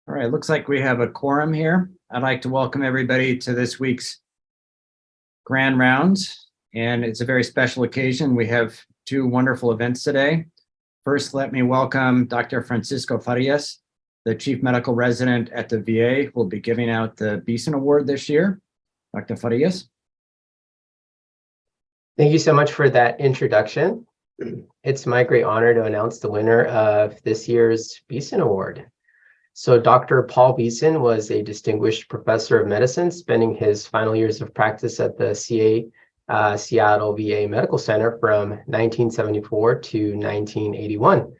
All right, looks like we have a quorum here. I'd like to welcome everybody to this week's Grand Rounds, and it's a very special occasion. We have two wonderful events today. First, let me welcome Dr. Francisco Farias, the Chief Medical Resident at the VA, who will be giving out the Beeson Award this year. Dr. Farias. Thank you so much for that introduction. It's my great honor to announce the winner of this year's Beeson Award. So Dr. Paul Beeson was a distinguished professor of medicine, spending his final years of practice at the Seattle VA Medical Center from 1974 to 1981.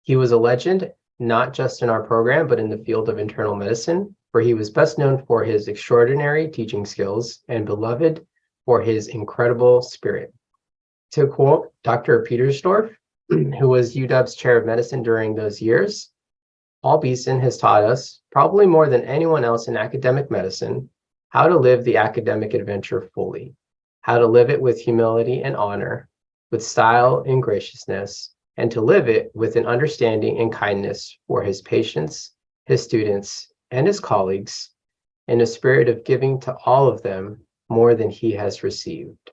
He was a legend, not just in our program, but in the field of internal medicine, where he was best known for his extraordinary teaching skills and beloved for his incredible spirit. To quote Dr. Petersdorf, who was UW's chair of medicine during those years, Paul Beeson has taught us, probably more than anyone else in academic medicine, how to live the academic adventure fully, how to live it with humility and honor, with style and graciousness, and to live it with an understanding and kindness for his patients, his students, and his colleagues, in a spirit of giving to all of them more than he has received.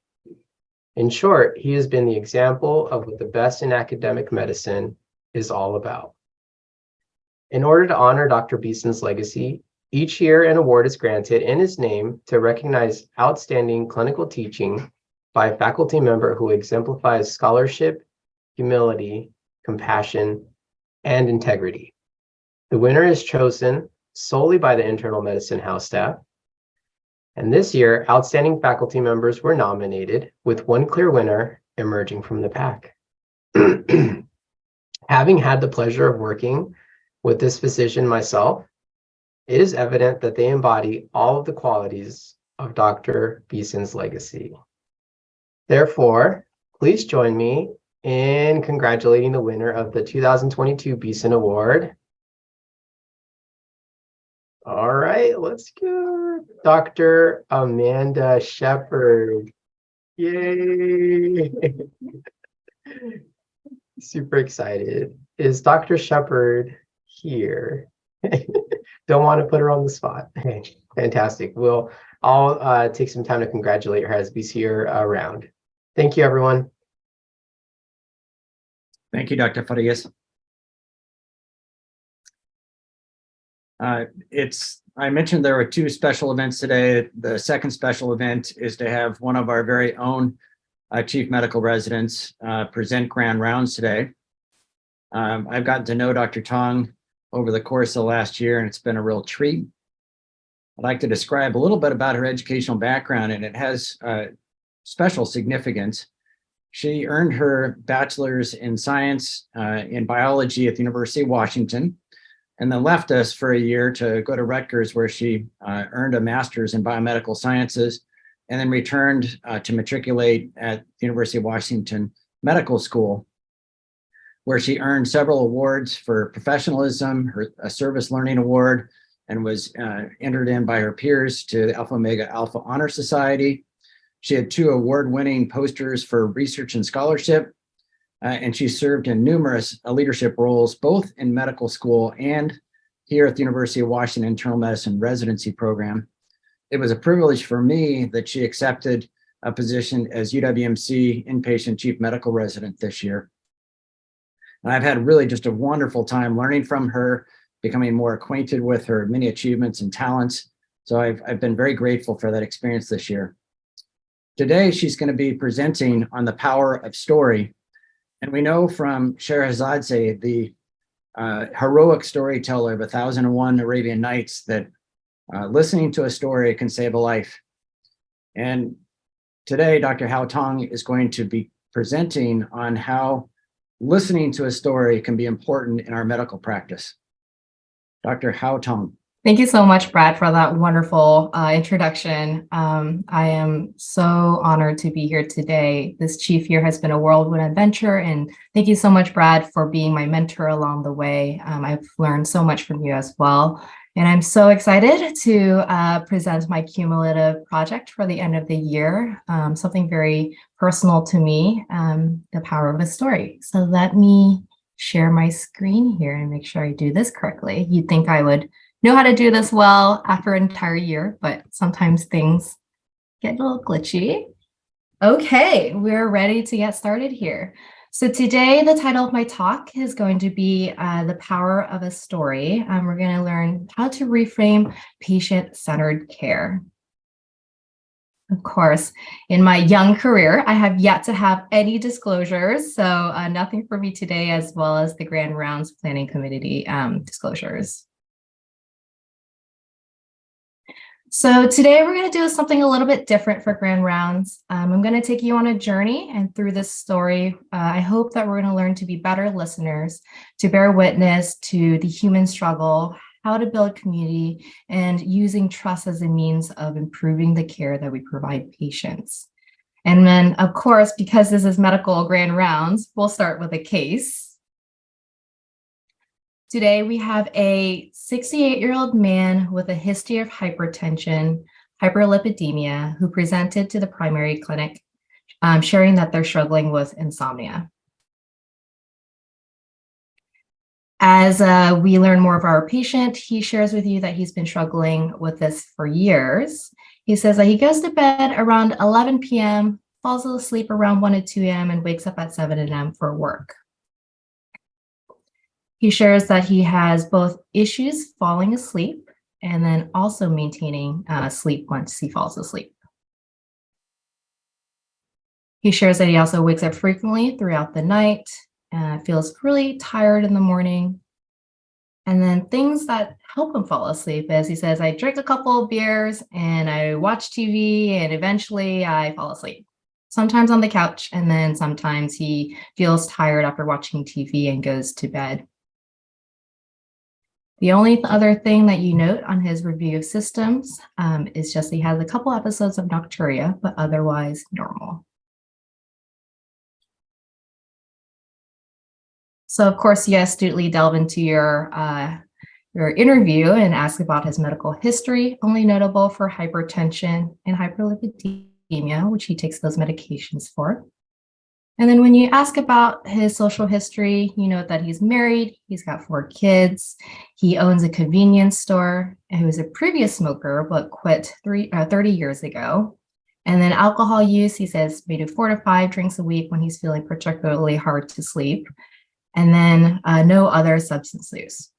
In short, he has been the example of what the best in academic medicine is all about. In order to honor Dr. Beeson's legacy, each year an award is granted in his name to recognize outstanding clinical teaching by a faculty member who exemplifies scholarship, humility, compassion, and integrity. The winner is chosen solely by the internal medicine house staff. And this year, outstanding faculty members were nominated, with one clear winner emerging from the pack. Having had the pleasure of working with this physician myself, it is evident that they embody all of the qualities of Dr. Beeson's legacy. Therefore, please join me in congratulating the winner of the 2022 Beeson Award. All right, let's go. Dr. Amanda Shepard. Yay! Super excited. Is Dr. Shepard here? Don't want to put her on the spot. Fantastic. I'll take some time to congratulate her as we see her around. Thank you, everyone. Thank you, Dr. Farias. I mentioned there were two special events today. The second special event is to have one of our very own chief medical residents present grand rounds today. I've gotten to know Dr. Tong over the course of the last year, and it's been a real treat. I'd like to describe a little bit about her educational background, and it has special significance. She earned her bachelor's in science in biology at the University of Washington, and then left us for a year to go to Rutgers, where she earned a master's in biomedical sciences, and then returned to matriculate at the University of Washington Medical School, where she earned several awards for professionalism, a service learning award, and was entered in by her peers to the Alpha Omega Alpha Honor Society. She had 2 award-winning posters for research and scholarship, and she served in numerous leadership roles, both in medical school and here at the University of Washington Internal Medicine residency program. It was a privilege for me that she accepted a position as UWMC Inpatient Chief Medical Resident this year. And I've had really just a wonderful time learning from her, becoming more acquainted with her many achievements and talents. So I've been very grateful for that experience this year. Today, she's going to be presenting on the power of story. And we know from Scheherazade, the heroic storyteller of 1001 Arabian Nights, that listening to a story can save a life. And today, Dr. Hao Tong is going to be presenting on how listening to a story can be important in our medical practice. Dr. Hao Tong. Thank you so much, Brad, for that wonderful introduction. I am so honored to be here today. This chief year has been a whirlwind adventure, and thank you so much, Brad, for being my mentor along the way. I've learned so much from you as well. And I'm so excited to present my cumulative project for the end of the year, something very personal to me, the power of a story. So let me share my screen here and make sure I do this correctly. You'd think I would know how to do this well after an entire year, but sometimes things get a little glitchy. Okay, we're ready to get started here. So today, the title of my talk is going to be The Power of a Story. We're going to learn how to reframe patient-centered care. Of course, in my young career, I have yet to have any disclosures, so nothing for me today, as well as the Grand Rounds Planning Committee disclosures. So today we're going to do something a little bit different for Grand Rounds. I'm going to take you on a journey, and through this story, I hope that we're going to learn to be better listeners, to bear witness to the human struggle, how to build community, and using trust as a means of improving the care that we provide patients. And then, of course, because this is medical Grand Rounds, we'll start with a case. Today, we have a 68-year-old man with a history of hypertension, hyperlipidemia, who presented to the primary clinic, sharing that they're struggling with insomnia. As we learn more of our patient, he shares with you that he's been struggling with this for years. He says that he goes to bed around 11 p.m., falls asleep around 1 to 2 a.m., and wakes up at 7 a.m. for work. He shares that he has both issues falling asleep and then also maintaining sleep once he falls asleep. He shares that he also wakes up frequently throughout the night, feels really tired in the morning. And then things that help him fall asleep is, he says, I drink a couple of beers and I watch TV and eventually I fall asleep. Sometimes on the couch, and then sometimes he feels tired after watching TV and goes to bed. The only other thing that you note on his review of systems is just he has a couple episodes of nocturia, but otherwise normal. So of course, you astutely delve into your interview and ask about his medical history, only notable for hypertension and hyperlipidemia, which he takes those medications for. And then when you ask about his social history, you note that he's married, he's got 4 kids, he owns a convenience store, and he was a previous smoker, but quit 30 years ago. And then alcohol use, he says maybe 4 to 5 drinks a week when he's feeling particularly hard to sleep. And then no other substance use.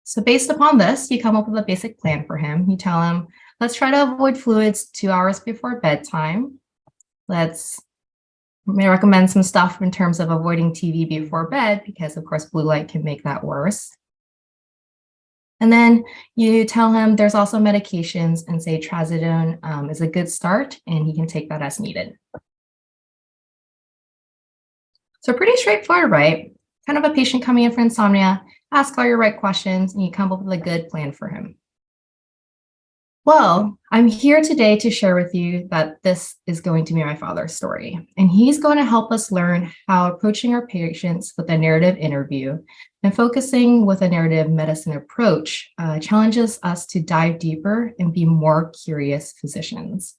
So based upon this, you come up with a basic plan for him. You tell him, let's try to avoid fluids 2 hours before bedtime. May recommend some stuff in terms of avoiding TV before bed, because of course blue light can make that worse. And then you tell him there's also medications and say trazodone is a good start and he can take that as needed. So pretty straightforward, right? Kind of a patient coming in for insomnia, ask all your right questions, and you come up with a good plan for him. Well, I'm here today to share with you that this is going to be my father's story, and he's going to help us learn how approaching our patients with a narrative interview and focusing with a narrative medicine approach challenges us to dive deeper and be more curious physicians.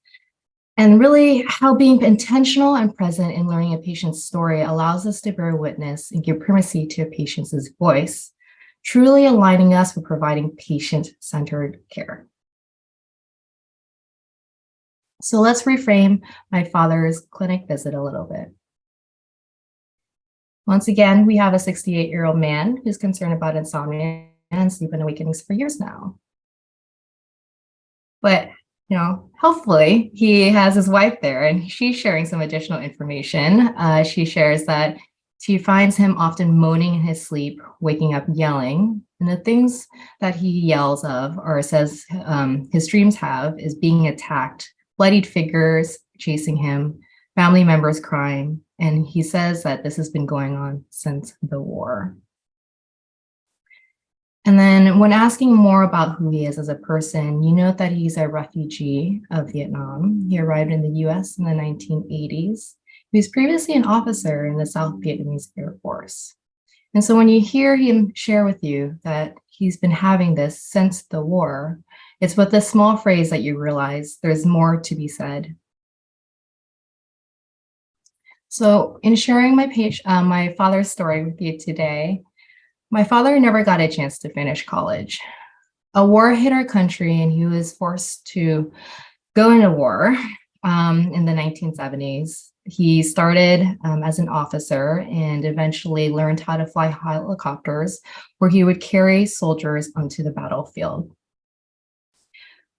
And really how being intentional and present in learning a patient's story allows us to bear witness and give primacy to a patient's voice, truly aligning us with providing patient-centered care. So let's reframe my father's clinic visit a little bit. Once again, we have a 68-year-old man who's concerned about insomnia and sleep and awakenings for years now. But, hopefully he has his wife there and she's sharing some additional information. She shares that she finds him often moaning in his sleep, waking up yelling. And the things that he yells of or says his dreams have is being attacked, bloodied figures chasing him, family members crying, and he says that this has been going on since the war. And then when asking more about who he is as a person, you note that he's a refugee of Vietnam. He arrived in the US in the 1980s. He was previously an officer in the South Vietnamese Air Force. And so when you hear him share with you that he's been having this since the war, it's with this small phrase that you realize there's more to be said. So in sharing my father's story with you today, my father never got a chance to finish college. A war hit our country and he was forced to go into war in the 1970s. He started as an officer and eventually learned how to fly helicopters where he would carry soldiers onto the battlefield.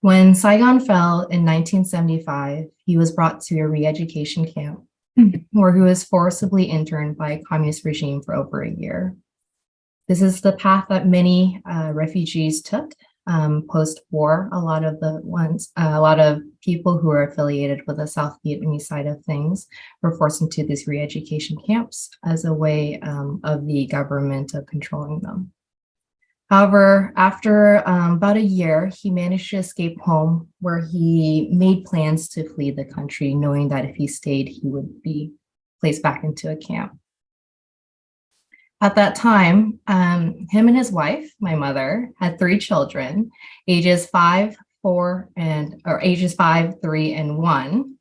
When Saigon fell in 1975, he was brought to a re-education camp where he was forcibly interned by a communist regime for over a year. This is the path that many refugees took post-war. A lot of people who are affiliated with the South Vietnamese side of things were forced into these re-education camps as a way of the government of controlling them. However, after about a year, he managed to escape home where he made plans to flee the country, knowing that if he stayed, he would be placed back into a camp. At that time, him and his wife, my mother, had 3 children, ages 5, 3, and 1.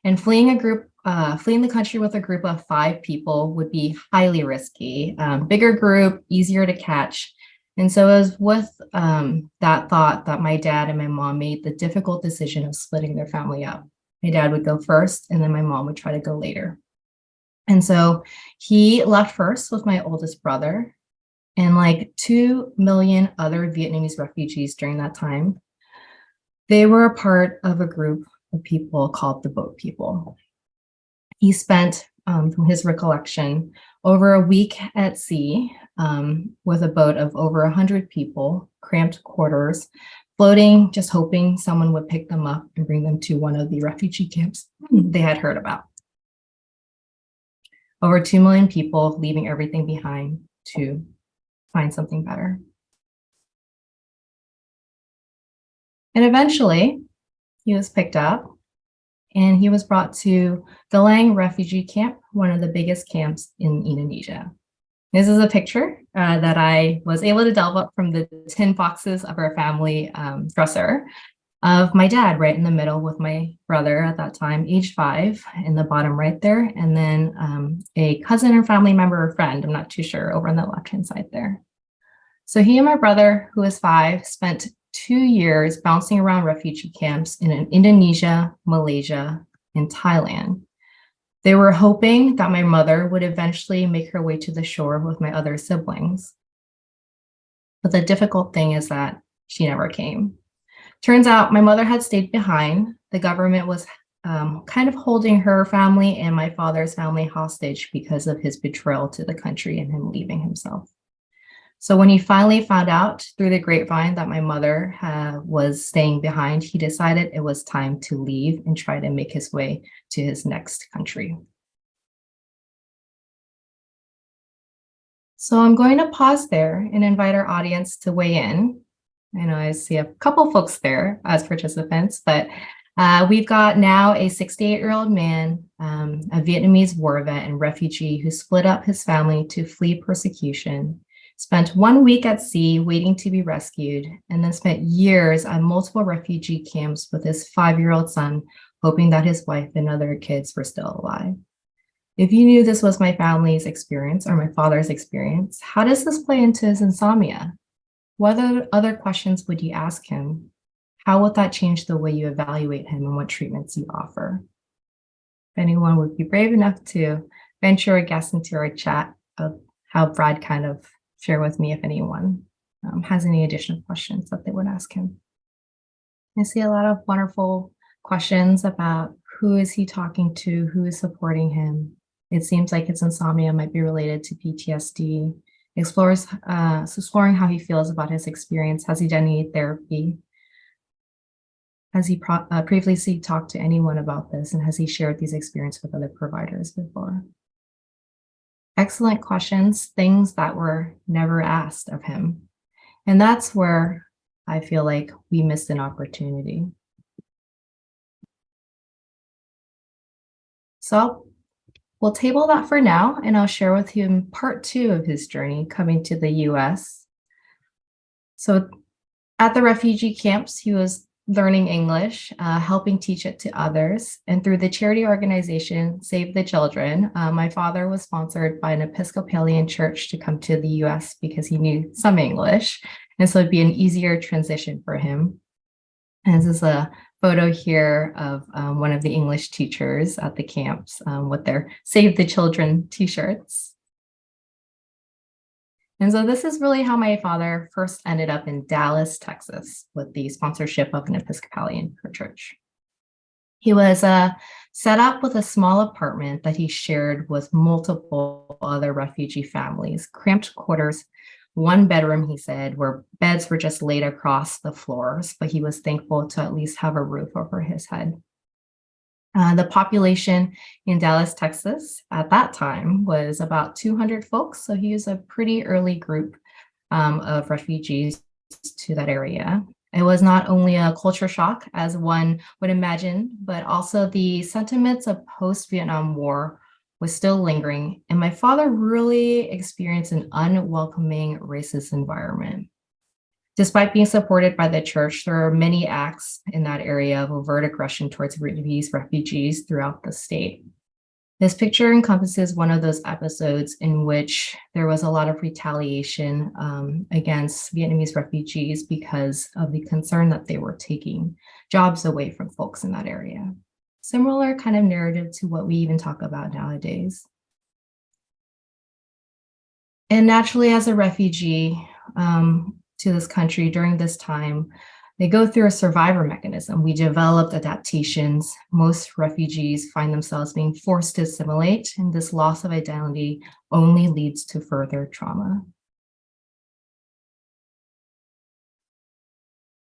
And fleeing the country with a group of 5 people would be highly risky. Bigger group, easier to catch. And so it was with that thought that my dad and my mom made the difficult decision of splitting their family up. My dad would go first, and then my mom would try to go later. And so he left first with my oldest brother and like 2 million other Vietnamese refugees during that time. They were a part of a group of people called the Boat People. He spent, from his recollection, over a week at sea with a boat of over 100 people, cramped quarters, floating, just hoping someone would pick them up and bring them to one of the refugee camps they had heard about. Over 2 million people leaving everything behind to find something better. And eventually, he was picked up and he was brought to Galang refugee camp, one of the biggest camps in Indonesia. This is a picture that I was able to delve up from the tin boxes of our family dresser of my dad right in the middle with my brother at that time, age 5, in the bottom right there, and then a cousin or family member or friend, I'm not too sure, over on the left-hand side there. So he and my brother, who was 5, spent 2 years bouncing around refugee camps in Indonesia, Malaysia, and Thailand. They were hoping that my mother would eventually make her way to the shore with my other siblings. But the difficult thing is that she never came. Turns out my mother had stayed behind. The government was kind of holding her family and my father's family hostage because of his betrayal to the country and him leaving himself. So when he finally found out through the grapevine that my mother was staying behind, he decided it was time to leave and try to make his way to his next country. So I'm going to pause there and invite our audience to weigh in. I know I see a couple folks there as participants, but we've got now a 68-year-old man, a Vietnamese war vet and refugee who split up his family to flee persecution, spent 1 week at sea waiting to be rescued, and then spent years at multiple refugee camps with his 5-year-old son, hoping that his wife and other kids were still alive. If you knew this was my family's experience or my father's experience, how does this play into his insomnia? What other questions would you ask him? How would that change the way you evaluate him and what treatments you offer? If anyone would be brave enough to venture a guess into our chat of how Brad kind of share with me if anyone has any additional questions that they would ask him. I see a lot of wonderful questions about who is he talking to, who is supporting him. It seems like his insomnia might be related to PTSD. Exploring how he feels about his experience. Has he done any therapy? Has he previously talked to anyone about this? And has he shared these experiences with other providers before? Excellent questions, things that were never asked of him. And that's where I feel like we missed an opportunity. So we'll table that for now, and I'll share with him part 2 of his journey coming to the US. So at the refugee camps, he was learning English, helping teach it to others. And through the charity organization Save the Children, my father was sponsored by an Episcopalian church to come to the US because he knew some English. And so it'd be an easier transition for him. And this is a photo here of one of the English teachers at the camps with their Save the Children t-shirts. And so this is really how my father first ended up in Dallas, Texas, with the sponsorship of an Episcopalian church. He was set up with a small apartment that he shared with multiple other refugee families, cramped quarters, one bedroom, he said, where beds were just laid across the floors, but he was thankful to at least have a roof over his head. The population in Dallas, Texas at that time was about 200 folks. So he was a pretty early group of refugees to that area. It was not only a culture shock, as one would imagine, but also the sentiments of post-Vietnam War was still lingering. And my father really experienced an unwelcoming racist environment. Despite being supported by the church, there are many acts in that area of overt aggression towards Vietnamese refugees throughout the state. This picture encompasses one of those episodes in which there was a lot of retaliation against Vietnamese refugees because of the concern that they were taking jobs away from folks in that area. Similar kind of narrative to what we even talk about nowadays. And naturally, as a refugee, to this country during this time, they go through a survivor mechanism. We developed adaptations. Most refugees find themselves being forced to assimilate, and this loss of identity only leads to further trauma.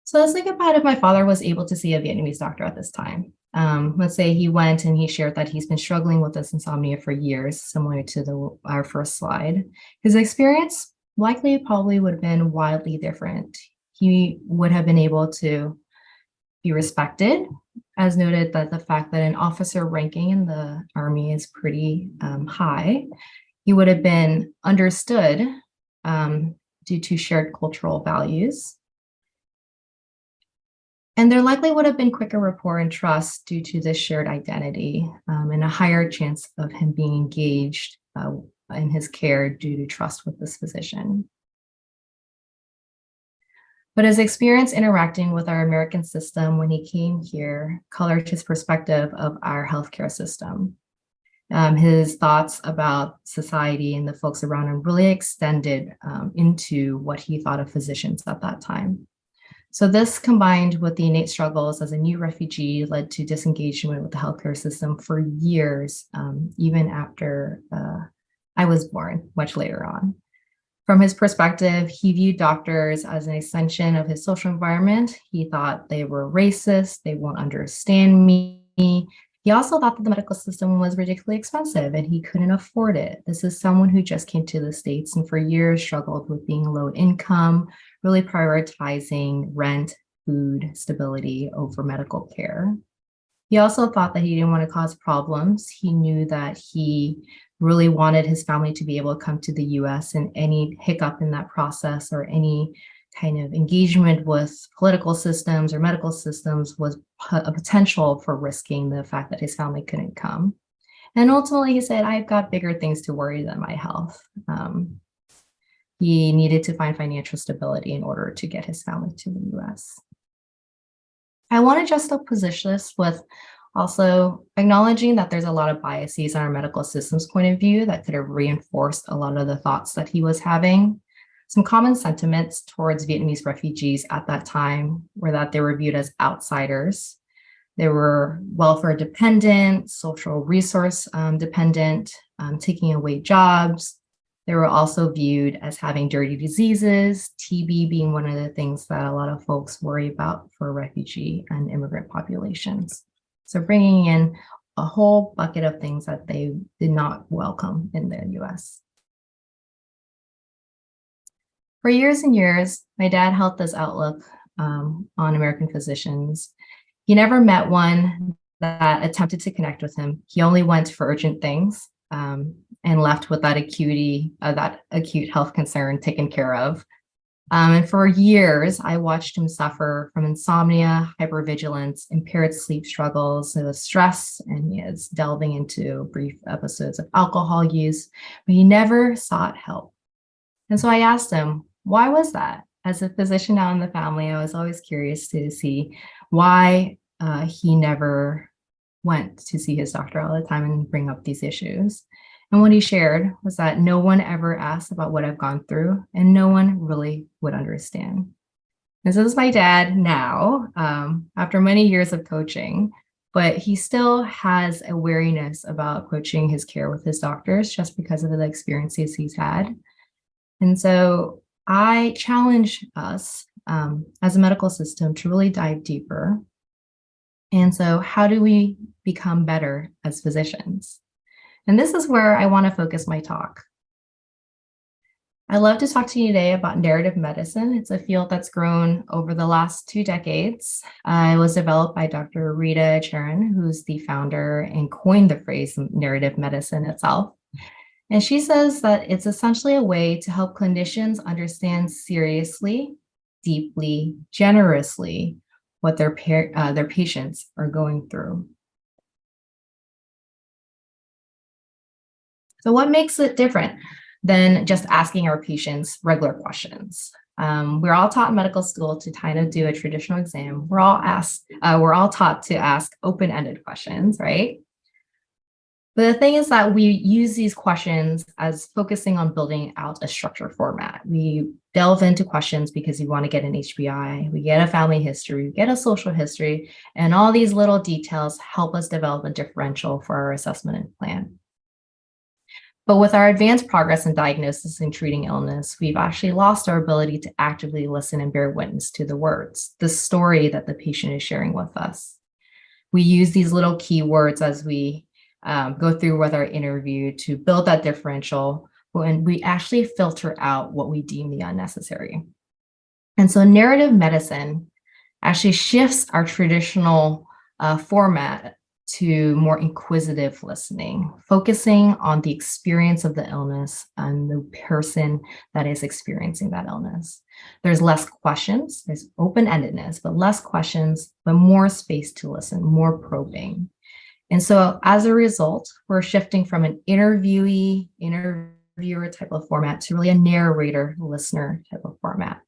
So let's think about if my father was able to see a Vietnamese doctor at this time. Let's say he went and he shared that he's been struggling with this insomnia for years, similar to our first slide. His experience likely probably would have been wildly different. He would have been able to be respected, as noted that the fact that an officer ranking in the Army is pretty high. He would have been understood due to shared cultural values. And there likely would have been quicker rapport and trust due to this shared identity and a higher chance of him being engaged in his care due to trust with this physician. But his experience interacting with our American system when he came here colored his perspective of our healthcare system. His thoughts about society and the folks around him really extended into what he thought of physicians at that time. So this, combined with the innate struggles as a new refugee, led to disengagement with the healthcare system for years, even after I was born, much later on. From his perspective, he viewed doctors as an extension of his social environment. He thought they were racist, they won't understand me. He also thought that the medical system was ridiculously expensive and he couldn't afford it. This is someone who just came to the States and for years struggled with being low income, really prioritizing rent, food, stability over medical care. He also thought that he didn't want to cause problems. He knew that he really wanted his family to be able to come to the US, and any hiccup in that process or any kind of engagement with political systems or medical systems was a potential for risking the fact that his family couldn't come. And ultimately he said, I've got bigger things to worry than my health. He needed to find financial stability in order to get his family to the US. I want to juxtapose this with also acknowledging that there's a lot of biases in our medical system's point of view that could have reinforced a lot of the thoughts that he was having. Some common sentiments towards Vietnamese refugees at that time were that they were viewed as outsiders. They were welfare dependent, social resource dependent, taking away jobs. They were also viewed as having dirty diseases, TB being one of the things that a lot of folks worry about for refugee and immigrant populations. So bringing in a whole bucket of things that they did not welcome in the US. For years and years, my dad held this outlook on American physicians. He never met one that attempted to connect with him. He only went for urgent things and left with that acute health concern taken care of. And for years, I watched him suffer from insomnia, hypervigilance, impaired sleep struggles, so the stress, and he is delving into brief episodes of alcohol use, but he never sought help. And so I asked him, why was that? As a physician now in the family, I was always curious to see why he never went to see his doctor all the time and bring up these issues. And what he shared was that no one ever asked about what I've gone through, and no one really would understand. This is my dad now, after many years of coaching, but he still has a wariness about approaching his care with his doctors just because of the experiences he's had. And so I challenge us as a medical system to really dive deeper. And so how do we become better as physicians? And this is where I want to focus my talk. I'd love to talk to you today about narrative medicine. It's a field that's grown over the last 2 decades. It was developed by Dr. Rita Charon, who's the founder and coined the phrase narrative medicine itself. And she says that it's essentially a way to help clinicians understand seriously, deeply, generously what their patients are going through. So what makes it different than just asking our patients regular questions? We're all taught in medical school to kind of do a traditional exam. We're all taught to ask open-ended questions, right? But the thing is that we use these questions as focusing on building out a structured format. We delve into questions because we want to get an HBI, we get a family history, we get a social history, and all these little details help us develop a differential for our assessment and plan. But with our advanced progress in diagnosis and treating illness, we've actually lost our ability to actively listen and bear witness to the words, the story that the patient is sharing with us. We use these little keywords as we go through with our interview to build that differential, and we actually filter out what we deem the unnecessary. And so narrative medicine actually shifts our traditional format to more inquisitive listening, focusing on the experience of the illness and the person that is experiencing that illness. There's less questions, there's open-endedness, but less questions, but more space to listen, more probing. And so as a result, we're shifting from an interviewer type of format to really a narrator, listener type of format.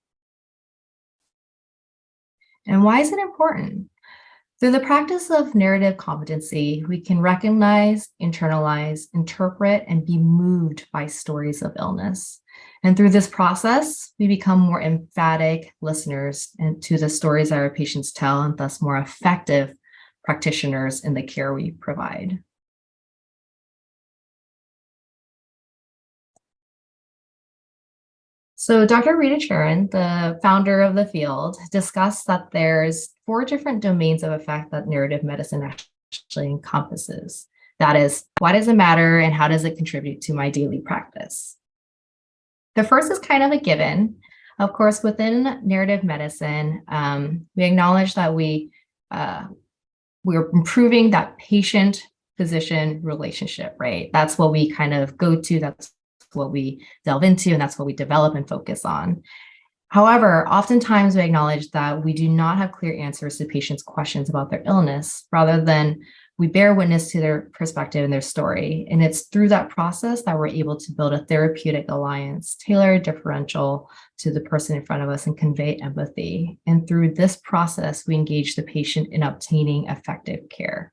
And why is it important? Through the practice of narrative competency, we can recognize, internalize, interpret, and be moved by stories of illness. And through this process, we become more emphatic listeners to the stories that our patients tell, and thus more effective practitioners in the care we provide. So Dr. Rita Charon, the founder of the field, discussed that there's 4 different domains of effect that narrative medicine actually encompasses. That is, why does it matter and how does it contribute to my daily practice? The first is kind of a given. Of course, within narrative medicine, we acknowledge that we're improving that patient-physician relationship, right? That's what we kind of go to, that's what we delve into, and that's what we develop and focus on. However, oftentimes we acknowledge that we do not have clear answers to patients' questions about their illness, rather than we bear witness to their perspective and their story. And it's through that process that we're able to build a therapeutic alliance, tailor a differential to the person in front of us, and convey empathy. And through this process, we engage the patient in obtaining effective care.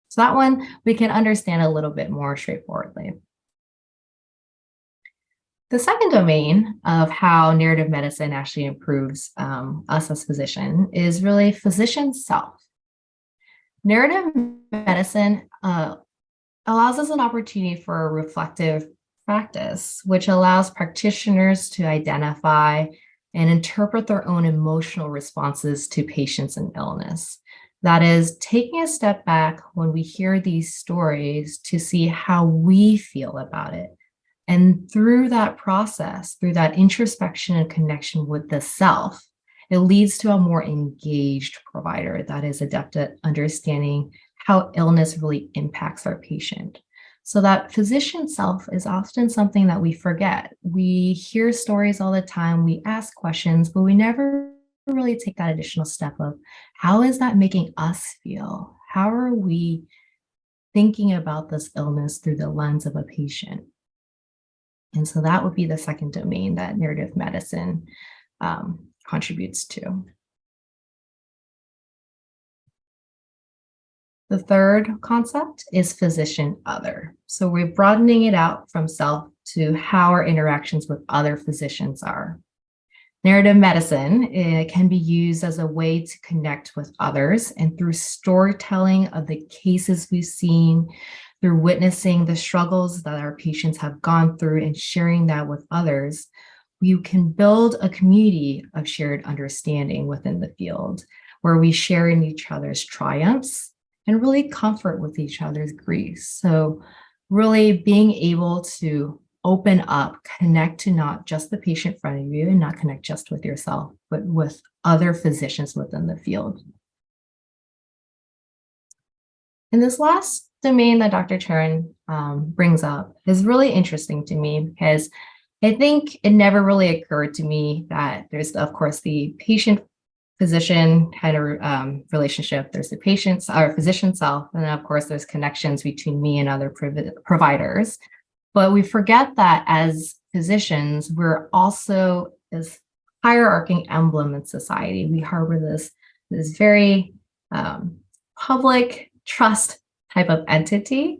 So that one we can understand a little bit more straightforwardly. The second domain of how narrative medicine actually improves us as physicians is really physician self. Narrative medicine allows us an opportunity for a reflective practice, which allows practitioners to identify and interpret their own emotional responses to patients and illness. That is, taking a step back when we hear these stories to see how we feel about it. And through that process, through that introspection and connection with the self, it leads to a more engaged provider that is adept at understanding how illness really impacts our patient. So that physician self is often something that we forget. We hear stories all the time, we ask questions, but we never really take that additional step of how is that making us feel? How are we thinking about this illness through the lens of a patient? And so that would be the second domain that narrative medicine contributes to. The third concept is physician other. So we're broadening it out from self to how our interactions with other physicians are. Narrative medicine can be used as a way to connect with others, and through storytelling of the cases we've seen, through witnessing the struggles that our patients have gone through and sharing that with others, you can build a community of shared understanding within the field where we share in each other's triumphs and really comfort with each other's griefs. So really being able to open up, connect to not just the patient in front of you and not connect just with yourself, but with other physicians within the field. And this last domain that Dr. Charan brings up is really interesting to me because I think it never really occurred to me that there's, of course, the patient-physician kind of relationship. There's the patient's or physician self, and then of course there's connections between me and other providers. But we forget that as physicians, we're also this hierarching emblem in society. We harbor this very public trust type of entity.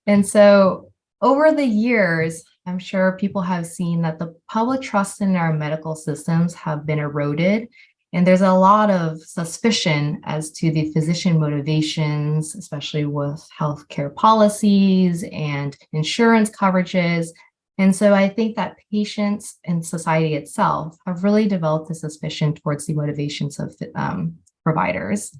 And so over the years, I'm sure people have seen that the public trust in our medical systems have been eroded. And there's a lot of suspicion as to the physician motivations, especially with healthcare policies and insurance coverages. And so I think that patients and society itself have really developed a suspicion towards the motivations of providers.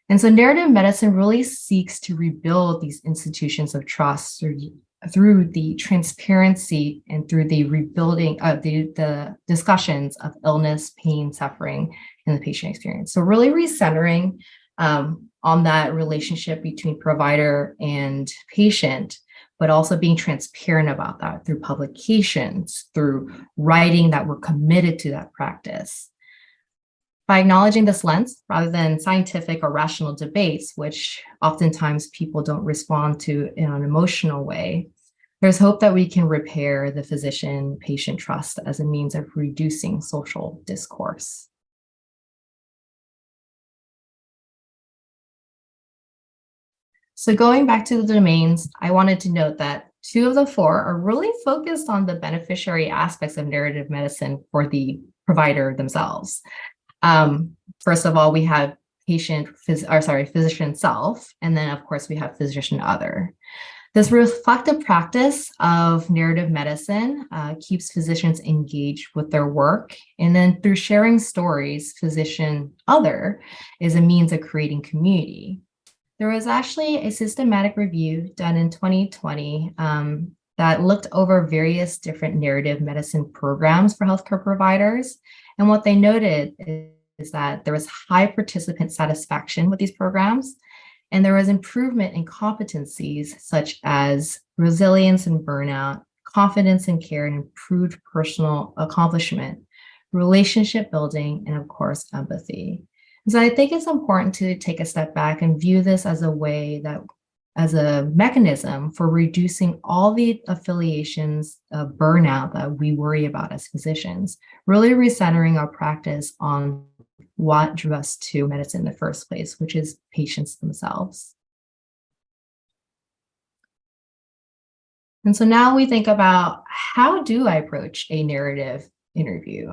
And so narrative medicine really seeks to rebuild these institutions of trust through the transparency and through the rebuilding of the discussions of illness, pain, suffering in the patient experience. So really recentering on that relationship between provider and patient, but also being transparent about that through publications, through writing that we're committed to that practice. By acknowledging this lens, rather than scientific or rational debates, which oftentimes people don't respond to in an emotional way, there's hope that we can repair the physician-patient trust as a means of reducing social discourse. So going back to the domains, I wanted to note that 2 of the 4 are really focused on the beneficiary aspects of narrative medicine for the provider themselves. First of all, we have physician self, and then of course we have physician other. This reflective practice of narrative medicine keeps physicians engaged with their work, and then through sharing stories, physician other is a means of creating community. There was actually a systematic review done in 2020 that looked over various different narrative medicine programs for healthcare providers. And what they noted is that there was high participant satisfaction with these programs, and there was improvement in competencies such as resilience and burnout, confidence in care, and improved personal accomplishment, relationship building, and of course, empathy. So I think it's important to take a step back and view this as a way that, as a mechanism for reducing all the affiliations of burnout that we worry about as physicians, really recentering our practice on what drew us to medicine in the first place, which is patients themselves. And so now we think about, how do I approach a narrative interview?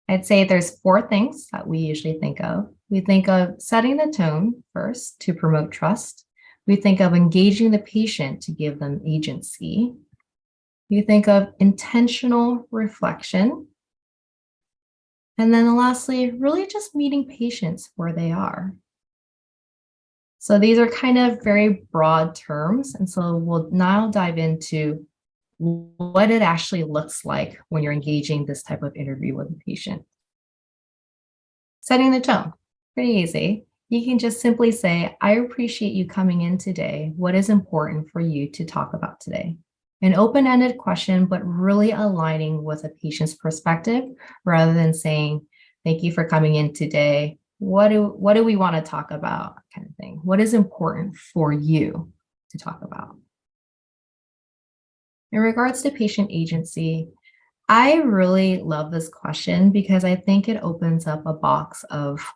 I'd say there's 4 things that we usually think of. We think of setting the tone first to promote trust. We think of engaging the patient to give them agency. We think of intentional reflection. And then lastly, really just meeting patients where they are. So these are kind of very broad terms. And so we'll now dive into what it actually looks like when you're engaging this type of interview with a patient. Setting the tone, pretty easy. You can just simply say, I appreciate you coming in today. What is important for you to talk about today? An open-ended question, but really aligning with a patient's perspective rather than saying, thank you for coming in today. What do we want to talk about, kind of thing? What is important for you to talk about? In regards to patient agency, I really love this question because I think it opens up a box of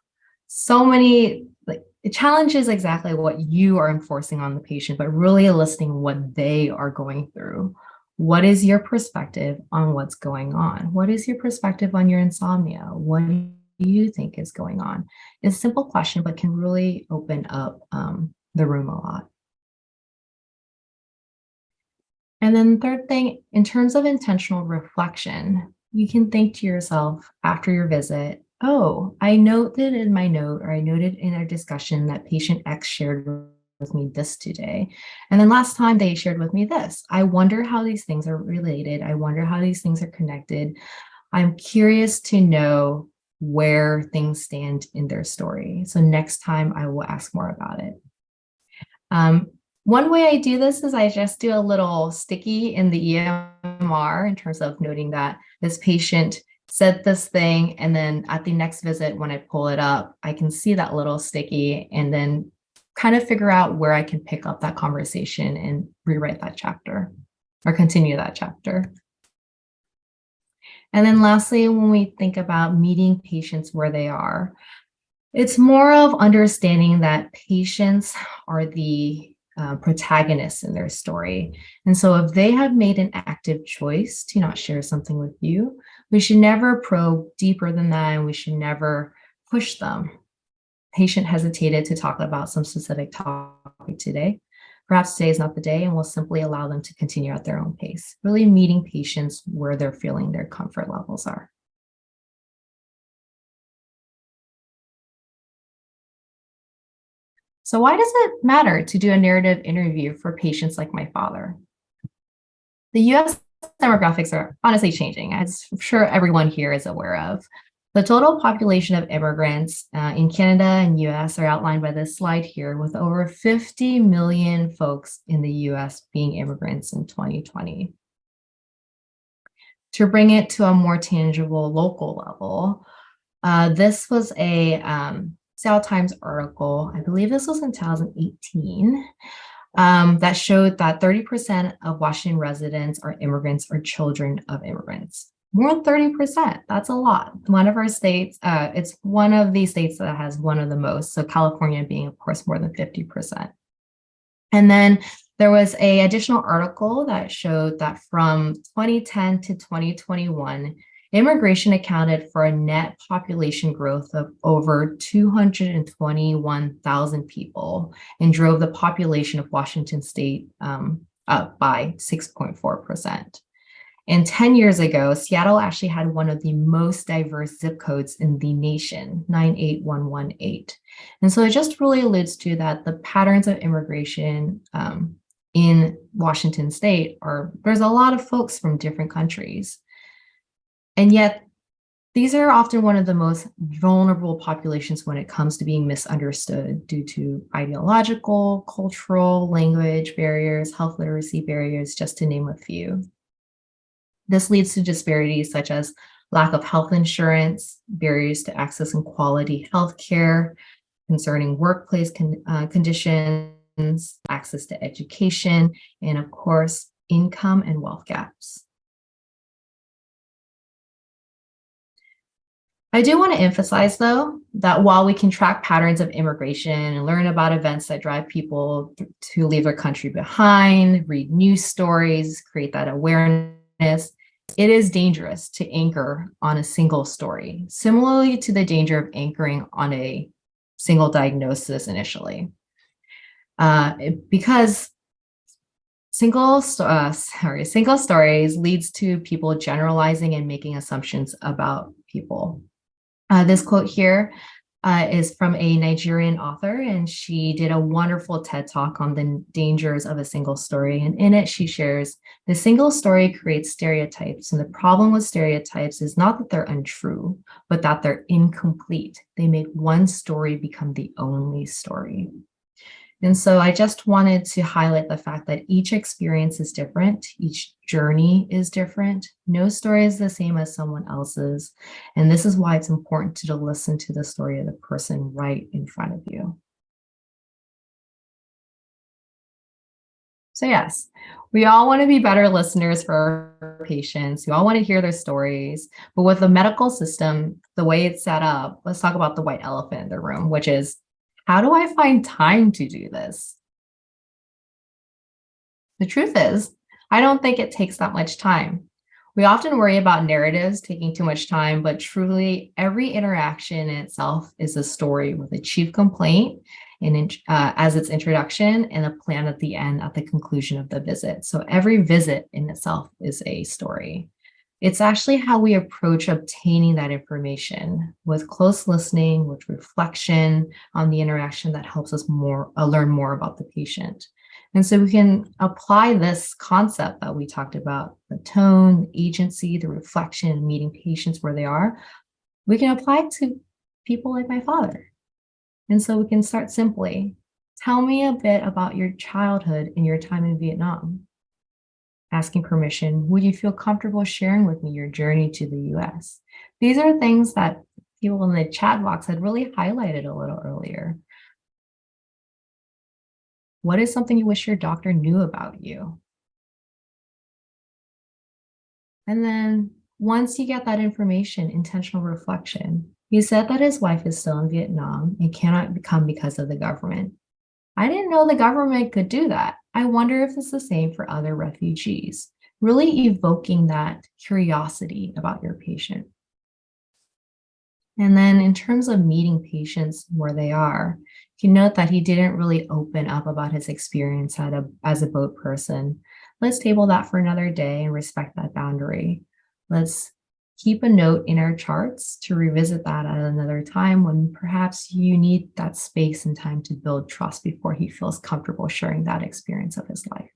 so many, like, it challenges exactly what you are enforcing on the patient, but really eliciting what they are going through. What is your perspective on what's going on? What is your perspective on your insomnia? What do you think is going on? It's a simple question, but can really open up the room a lot. And then third thing, in terms of intentional reflection, you can think to yourself after your visit, oh, I noted in my note, or I noted in our discussion that patient X shared with me this today. And then last time they shared with me this. I wonder how these things are related. I wonder how these things are connected. I'm curious to know where things stand in their story. So next time I will ask more about it. One way I do this is I just do a little sticky in the EMR in terms of noting that this patient said this thing, and then at the next visit, when I pull it up, I can see that little sticky and then kind of figure out where I can pick up that conversation and rewrite that chapter or continue that chapter. And then lastly, when we think about meeting patients where they are, it's more of understanding that patients are the protagonists in their story. And so if they have made an active choice to not share something with you, we should never probe deeper than that, and we should never push them. Patient hesitated to talk about some specific topic today. Perhaps today is not the day, and we'll simply allow them to continue at their own pace, really meeting patients where they're feeling their comfort levels are. So why does it matter to do a narrative interview for patients like my father? The US demographics are honestly changing, as I'm sure everyone here is aware of. The total population of immigrants in Canada and US are outlined by this slide here, with over 50 million folks in the US being immigrants in 2020. To bring it to a more tangible local level, this was a Seattle Times article, I believe this was in 2018, that showed that 30% of Washington residents are immigrants or children of immigrants. More than 30%, that's a lot. One of our states, it's one of the states that has one of the most, so California being, of course, more than 50%. And then there was an additional article that showed that from 2010 to 2021, immigration accounted for a net population growth of over 221,000 people and drove the population of Washington state up by 6.4%. And 10 years ago, Seattle actually had one of the most diverse zip codes in the nation, 98118. And so it just really alludes to that the patterns of immigration in Washington state there's a lot of folks from different countries. And yet, these are often one of the most vulnerable populations when it comes to being misunderstood due to ideological, cultural, language barriers, health literacy barriers, just to name a few. This leads to disparities such as lack of health insurance, barriers to access and quality health care, concerning workplace conditions, access to education, and of course, income and wealth gaps. I do want to emphasize, though, that while we can track patterns of immigration and learn about events that drive people to leave their country behind, read news stories, create that awareness, it is dangerous to anchor on a single story, similarly to the danger of anchoring on a single diagnosis initially. Because single stories leads to people generalizing and making assumptions about people. This quote here, is from a Nigerian author, and she did a wonderful TED Talk on the dangers of a single story. And in it, she shares the single story creates stereotypes. And the problem with stereotypes is not that they're untrue, but that they're incomplete. They make one story become the only story. And so I just wanted to highlight the fact that each experience is different. Each journey is different. No story is the same as someone else's. And this is why it's important to listen to the story of the person right in front of you. So yes, we all want to be better listeners for our patients. We all want to hear their stories. But with the medical system, the way it's set up, let's talk about the white elephant in the room, which is, how do I find time to do this? The truth is, I don't think it takes that much time. We often worry about narratives taking too much time, but truly every interaction in itself is a story with a chief complaint as its introduction and a plan at the end at the conclusion of the visit. So every visit in itself is a story. It's actually how we approach obtaining that information with close listening, with reflection on the interaction that helps us learn more about the patient. And so we can apply this concept that we talked about, the tone, the agency, the reflection, meeting patients where they are. We can apply it to people like my father. And so we can start simply. Tell me a bit about your childhood and your time in Vietnam. Asking permission, would you feel comfortable sharing with me your journey to the US? These are things that people in the chat box had really highlighted a little earlier. What is something you wish your doctor knew about you? And then once you get that information, intentional reflection. He said that his wife is still in Vietnam and cannot come because of the government. I didn't know the government could do that. I wonder if it's the same for other refugees, really evoking that curiosity about your patient. And then in terms of meeting patients where they are, you note that he didn't really open up about his experience as a boat person. Let's table that for another day and respect that boundary. Let's keep a note in our charts to revisit that at another time when perhaps you need that space and time to build trust before he feels comfortable sharing that experience of his life.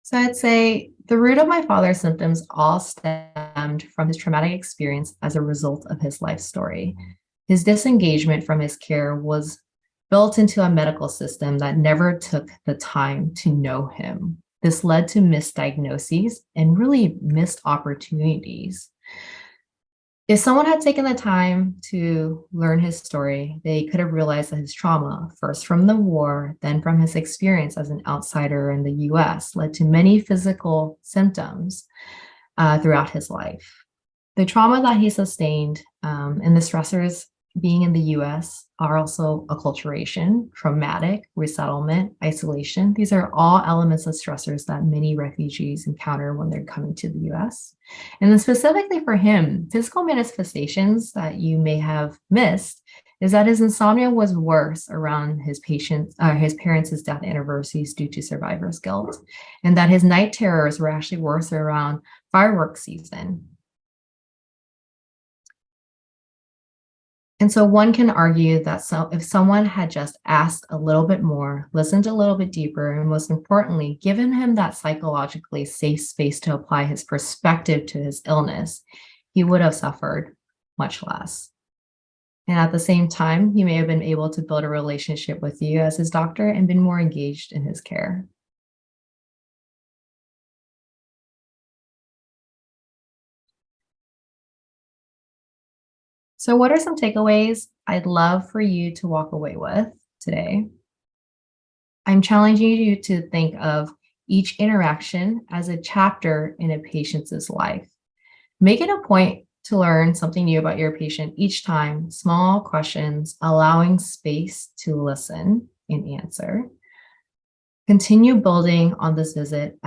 So I'd say the root of my father's symptoms all stemmed from his traumatic experience as a result of his life story. His disengagement from his care was built into a medical system that never took the time to know him. This led to misdiagnoses and really missed opportunities. If someone had taken the time to learn his story, they could have realized that his trauma, first from the war, then from his experience as an outsider in the US, led to many physical symptoms throughout his life. The trauma that he sustained and the stressors being in the US are also acculturation, traumatic, resettlement, isolation. These are all elements of stressors that many refugees encounter when they're coming to the US. And then specifically for him, physical manifestations that you may have missed is that his insomnia was worse around his parents' death anniversaries due to survivor's guilt, and that his night terrors were actually worse around fireworks season. And so one can argue that if someone had just asked a little bit more, listened a little bit deeper, and most importantly, given him that psychologically safe space to apply his perspective to his illness, he would have suffered much less. And at the same time, he may have been able to build a relationship with you as his doctor and been more engaged in his care. So what are some takeaways I'd love for you to walk away with today? I'm challenging you to think of each interaction as a chapter in a patient's life. Make it a point to learn something new about your patient each time, small questions, allowing space to listen and answer. Continue building on this visit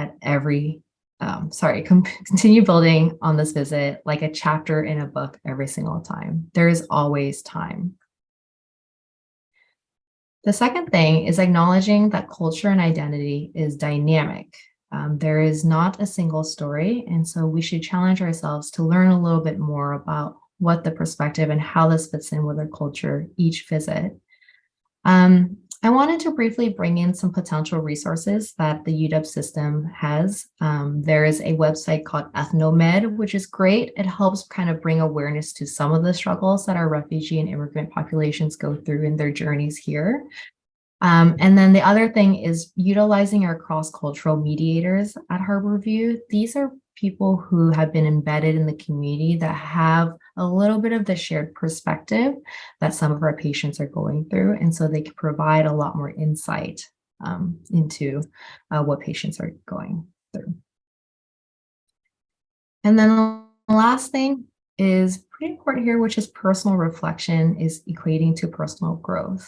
continue building on this visit like a chapter in a book every single time. There is always time. The second thing is acknowledging that culture and identity is dynamic. There is not a single story, and so we should challenge ourselves to learn a little bit more about what the perspective and how this fits in with our culture each visit. I wanted to briefly bring in some potential resources that the UW system has. There is a website called Ethnomed, which is great. It helps kind of bring awareness to some of the struggles that our refugee and immigrant populations go through in their journeys here. And then the other thing is utilizing our cross-cultural mediators at Harborview. These are people who have been embedded in the community that have a little bit of the shared perspective that some of our patients are going through. And so they can provide a lot more insight into what patients are going through. And then the last thing is pretty important here, which is personal reflection is equating to personal growth.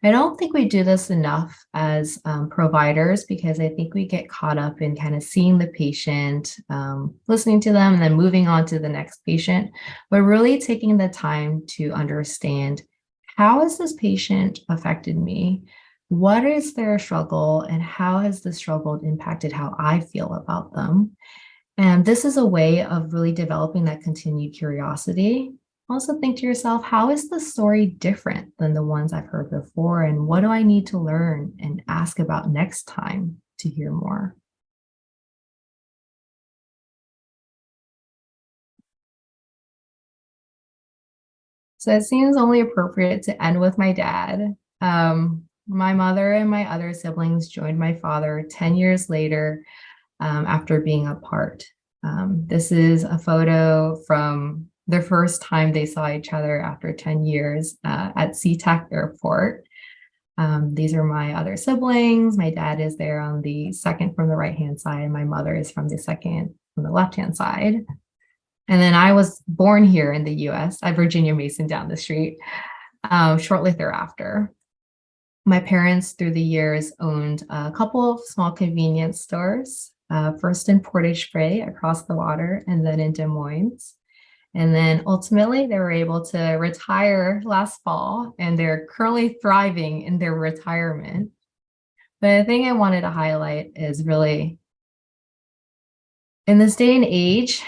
I don't think we do this enough as providers because I think we get caught up in kind of seeing the patient, listening to them, and then moving on to the next patient, but really taking the time to understand how has this patient affected me? What is their struggle and how has the struggle impacted how I feel about them? And this is a way of really developing that continued curiosity. Also think to yourself, how is the story different than the ones I've heard before? And what do I need to learn and ask about next time to hear more? So it seems only appropriate to end with my dad. My mother and my other siblings joined my father 10 years later after being apart. This is a photo from the first time they saw each other after 10 years at SeaTac Airport. These are my other siblings. My dad is there on the second from the right-hand side, and my mother is from the second from the left-hand side. And then I was born here in the US at Virginia Mason down the street shortly thereafter. My parents, through the years, owned a couple of small convenience stores, first in Portage Spray across the water, and then in Des Moines. And then ultimately, they were able to retire last fall, and they're currently thriving in their retirement. But the thing I wanted to highlight is really, in this day and age,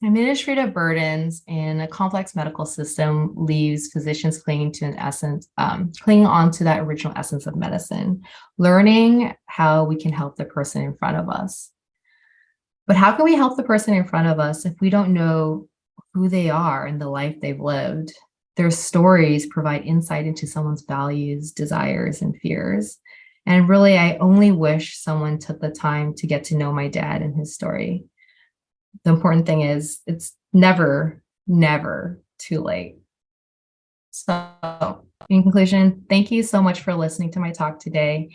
administrative burdens and a complex medical system leaves physicians clinging to an essence, clinging on to that original essence of medicine, learning how we can help the person in front of us. But how can we help the person in front of us if we don't know who they are and the life they've lived? Their stories provide insight into someone's values, desires, and fears. And really, I only wish someone took the time to get to know my dad and his story. The important thing is it's never, never too late. So in conclusion, thank you so much for listening to my talk today.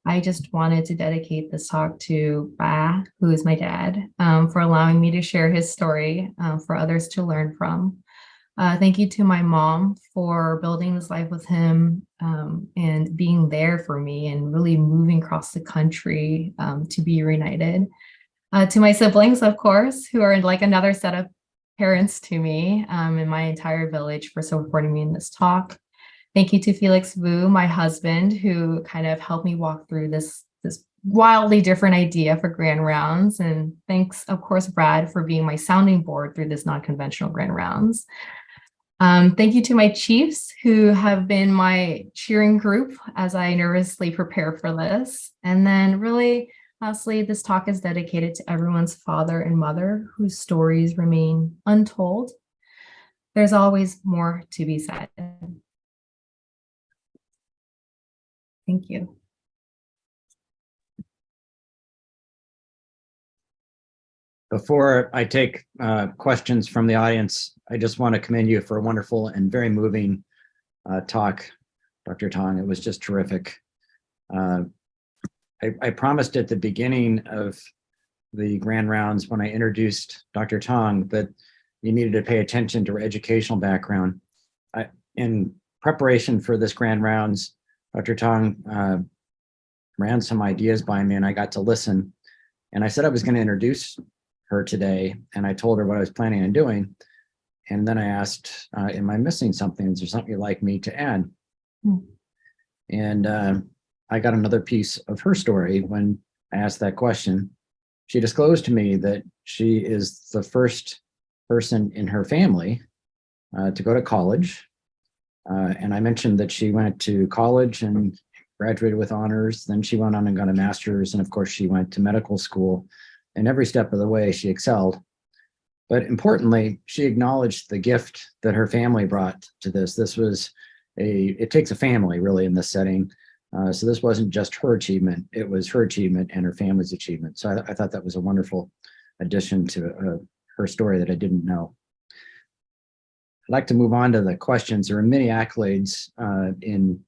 I just wanted to dedicate this talk to Ba, who is my dad, for allowing me to share his story for others to learn from. Thank you to my mom for building this life with him and being there for me and really moving across the country to be reunited. To my siblings, of course, who are like another set of parents to me and my entire village for supporting me in this talk. Thank you to Felix Vu, my husband, who kind of helped me walk through this wildly different idea for Grand Rounds. And thanks, of course, Brad, for being my sounding board through this non-conventional Grand Rounds. Thank you to my chiefs who have been my cheering group as I nervously prepare for this. And then really, lastly, this talk is dedicated to everyone's father and mother whose stories remain untold. There's always more to be said. Thank you. Before I take questions from the audience, I just want to commend you for a wonderful and very moving talk, Dr. Tong. It was just terrific. I promised at the beginning of the Grand Rounds when I introduced Dr. Tong that you needed to pay attention to her educational background. In preparation for this Grand Rounds, Dr. Tong ran some ideas by me and I got to listen. And I said I was going to introduce her today, and I told her what I was planning on doing. And then I asked, am I missing something? Is there something you'd like me to add? And I got another piece of her story when I asked that question. She disclosed to me that she is the first person in her family to go to college. And I mentioned that she went to college and graduated with honors. Then she went on and got a master's. And of course, she went to medical school. And every step of the way, she excelled. But importantly, she acknowledged the gift that her family brought to this. It takes a family really in this setting. So this wasn't just her achievement, it was her achievement and her family's achievement. So I thought that was a wonderful addition to her story that I didn't know. I'd like to move on to the questions. There are many accolades in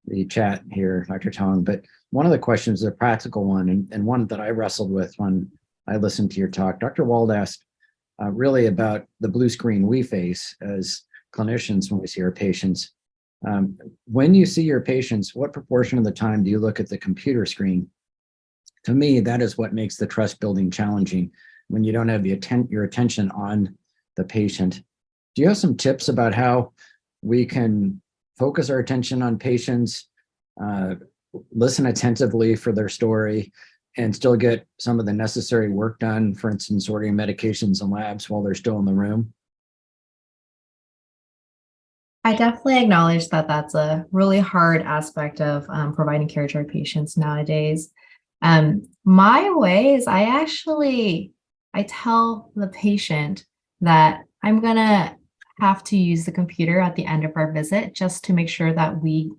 the chat here, Dr. Tong, but one of the questions is a practical one and one that I wrestled with when I listened to your talk. Dr. Wald asked really about the blue screen we face as clinicians when we see our patients. When you see your patients, what proportion of the time do you look at the computer screen? To me, that is what makes the trust building challenging, when you don't have your attention on the patient. Do you have some tips about how we can focus our attention on patients, listen attentively for their story, and still get some of the necessary work done, for instance, ordering medications and labs while they're still in the room? I definitely acknowledge that that's a really hard aspect of providing care to our patients nowadays. My way is I tell the patient that I'm gonna have to use the computer at the end of our visit just to make sure that we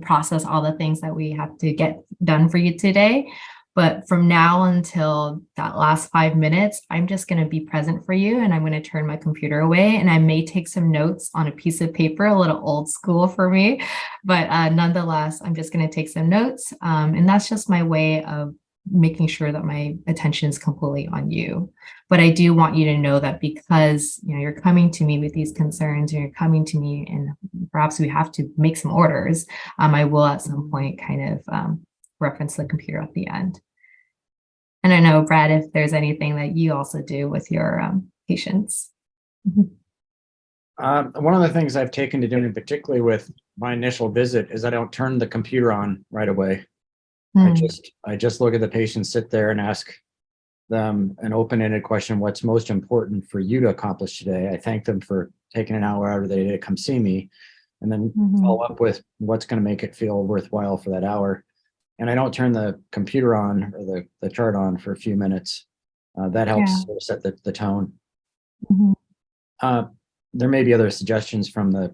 process all the things that we have to get done for you today. But from now until that last 5 minutes, I'm just going to be present for you, and I'm going to turn my computer away, and I may take some notes on a piece of paper, a little old school for me, but nonetheless, I'm just going to take some notes. And that's just my way of making sure that my attention is completely on you. But I do want you to know that because you're coming to me with these concerns, and you're coming to me, and perhaps we have to make some orders, I will at some point kind of reference the computer at the end. And I know, Brad, if there's anything that you also do with your patients. One of the things I've taken to doing, particularly with my initial visit, is I don't turn the computer on right away. I just look at the patient, sit there and ask them an open-ended question: what's most important for you to accomplish today? I thank them for taking an hour out of their day to come see me, and then follow up with what's going to make it feel worthwhile for that hour. And I don't turn the computer on or the chart on for a few minutes. That helps sort of set the tone. There may be other suggestions from the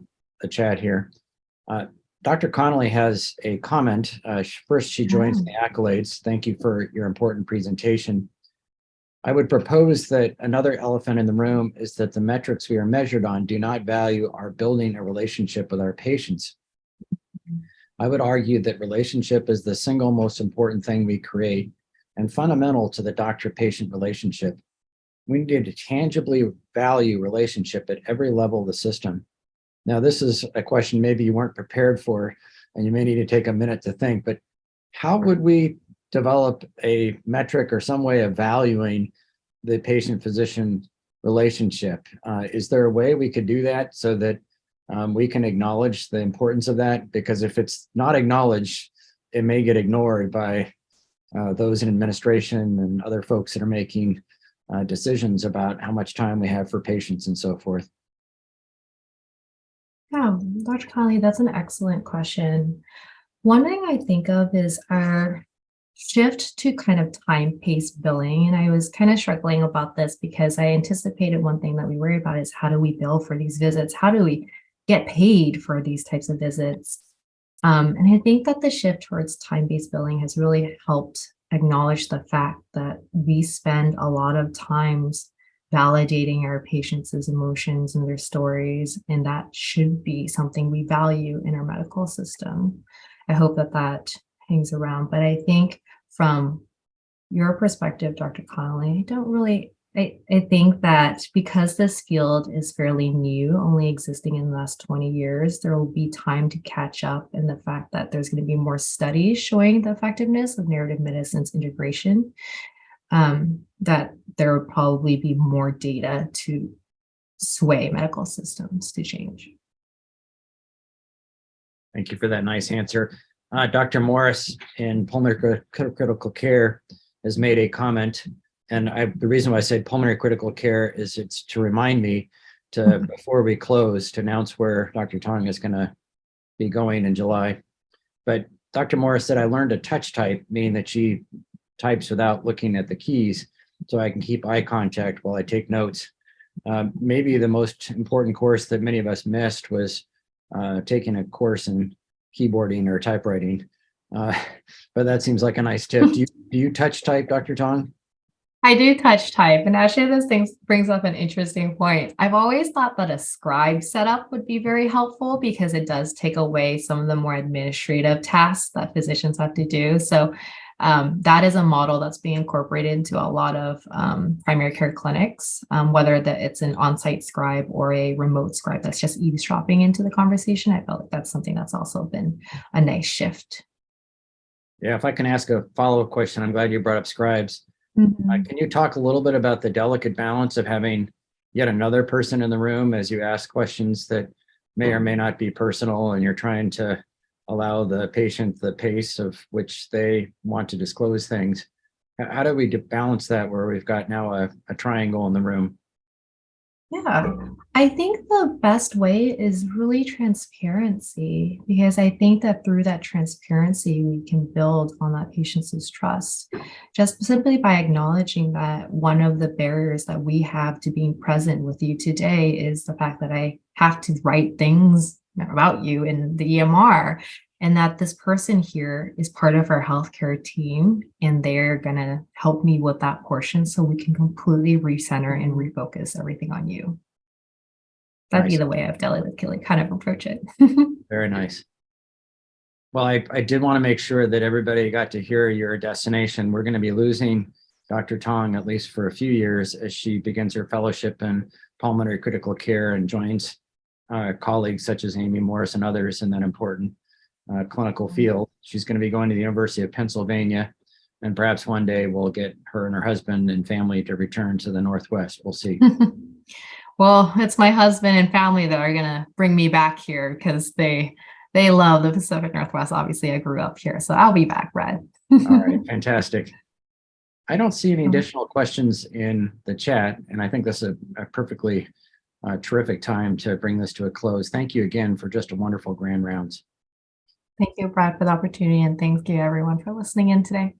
chat here. Dr. Connolly has a comment. First, she joins the accolades. Thank you for your important presentation. I would propose that another elephant in the room is that the metrics we are measured on do not value our building a relationship with our patients. I would argue that relationship is the single most important thing we create and fundamental to the doctor-patient relationship. We need to tangibly value relationship at every level of the system. Now, this is a question maybe you weren't prepared for, and you may need to take a minute to think, but how would we develop a metric or some way of valuing the patient-physician relationship? Is there a way we could do that so that we can acknowledge the importance of that? Because if it's not acknowledged, it may get ignored by those in administration and other folks that are making decisions about how much time we have for patients and so forth. Yeah, Dr. Connolly, that's an excellent question. One thing I think of is our shift to kind of time-paced billing. And I was kind of struggling about this because I anticipated one thing that we worry about is how do we bill for these visits? How do we get paid for these types of visits? And I think that the shift towards time-based billing has really helped acknowledge the fact that we spend a lot of times validating our patients' emotions and their stories, and that should be something we value in our medical system. I hope that that hangs around, but I think from your perspective, Dr. Connolly, I think that because this field is fairly new, only existing in the last 20 years, there will be time to catch up in the fact that there's going to be more studies showing the effectiveness of narrative medicine's integration, that there will probably be more data to sway medical systems to change. Thank you for that nice answer. Dr. Morris in pulmonary critical care has made a comment. And the reason why I said pulmonary critical care is it's to remind me to, before we close, to announce where Dr. Tong is going to be going in July. But Dr. Morris said I learned to touch type, meaning that she types without looking at the keys, so I can keep eye contact while I take notes. Maybe the most important course that many of us missed was taking a course in keyboarding or typewriting. But that seems like a nice tip. Do you touch type, Dr. Tong? I do touch type, and actually this thing brings up an interesting point. I've always thought that a scribe setup would be very helpful because it does take away some of the more administrative tasks that physicians have to do. So that is a model that's being incorporated into a lot of primary care clinics, whether that it's an on-site scribe or a remote scribe that's just eavesdropping into the conversation. I felt like that's something that's also been a nice shift. Yeah, if I can ask a follow-up question, I'm glad you brought up scribes. Mhm. Can you talk a little bit about the delicate balance of having yet another person in the room as you ask questions that may or may not be personal, and you're trying to allow the patient the pace of which they want to disclose things? How do we balance that where we've got now a triangle in the room? Yeah, I think the best way is really transparency, because I think that through that transparency, we can build on that patient's trust. Just simply by acknowledging that one of the barriers that we have to being present with you today is the fact that I have to write things about you in the EMR, and that this person here is part of our healthcare team, and they're going to help me with that portion so we can completely recenter and refocus everything on you. That'd be Nice. the way I've delicately kind of approach it. Very nice. Well, I did want to make sure that everybody got to hear your destination. We're going to be losing Dr. Tong, at least for a few years, as she begins her fellowship in pulmonary critical care and joins colleagues such as Amy Morris and others in that important clinical field. She's going to be going to the University of Pennsylvania, and perhaps one day we'll get her and her husband and family to return to the Northwest. We'll see. Well, it's my husband and family that are gonna bring me back here because they love the Pacific Northwest. Obviously, I grew up here, so I'll be back, Brad. All right, fantastic. I don't see any additional questions in the chat, and I think this is a perfectly terrific time to bring this to a close. Thank you again for just a wonderful grand rounds. Thank you, Brad, for the opportunity, and thank you everyone for listening in today.